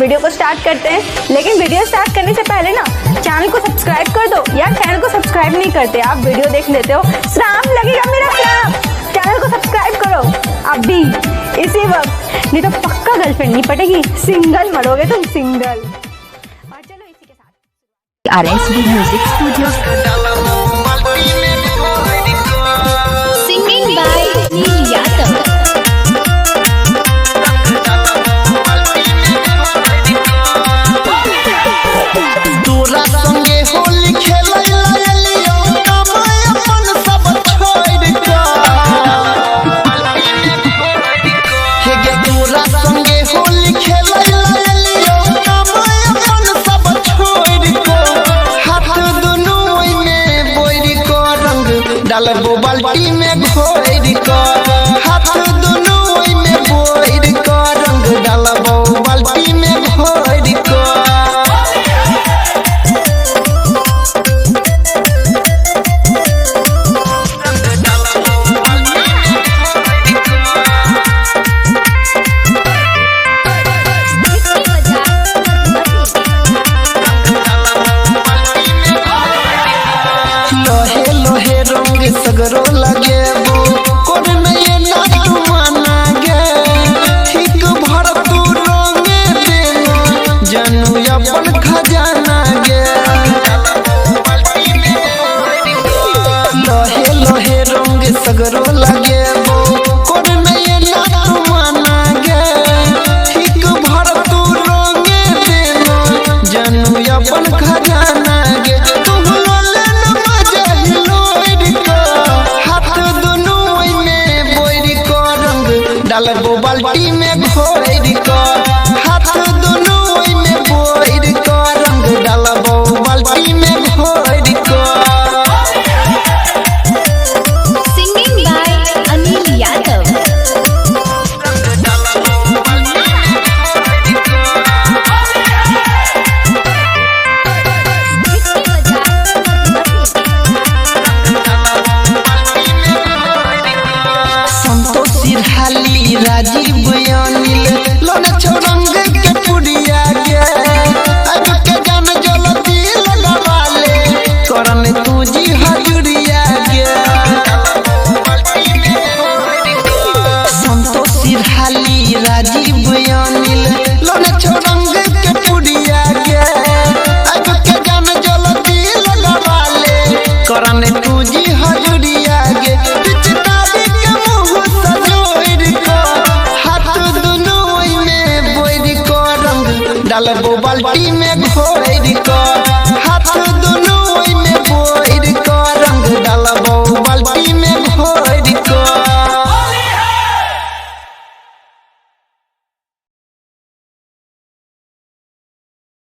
Video को start करते हैं। लेकिन वीडियो स्टार्ट करने से पहले ना चैनल को सब्सक्राइब कर दो। यार चैनल को सब्सक्राइब नहीं करते, आप वीडियो देख लेते हो, श्राप लगेगा मेरा श्राप। चैनल को सब्सक्राइब करो अभी इसी वक्त, नहीं तो पक्का गर्लफ्रेंड नहीं पटेगी, सिंगल मरोगे तुम, सिंगल। और चलो इसी के साथ RSB Music Studio Singing by Neil Yadav। तोरा संगे होली खेलै लायलियो कमाय अपन सब छोड़ के हे गे तोरा संगे होली खेलै लायलियो कमाय अपन सब छोड़ के हाथ दुनु ओइ में बोइर को रंग डालबो बाल्टी में घोर के हाथ दुनु ओइ में बोइर को रंग डालबो बाल्टी में घोर के लोहे लोहे रंग सगरो लगेबो कोन नये नाच माना गे ठीक भर तू रंगे देना जानू अपन खजाना गे लोहे लोहे रंग सगरो लगेबो कोन नये नाच माना गे ठीक भर तू रंगे देना जानू अपन खजाना गे डालबो बाल्टी में घोर के हाथ दुनु ओइ में बोइर के रंग डालबो बाल्टी में घोर के Singing by Anil Yadav। संतोषी हाली राजीव अनिल लोन छोरंग के पुड़िया गे अब के जान जलती लगावाले करन तुजी हजुरिया गे संतोषी हाली राजीव अनिल लोन छोरंग के पुड़िया गे अब के जान जलती लगावाले करन तुजी हजुरिया गे पिचकारी के मुंह सजोइर के हाथ दुनु ओइ में बोइर के रंग डालबो बाल्टी में घोर के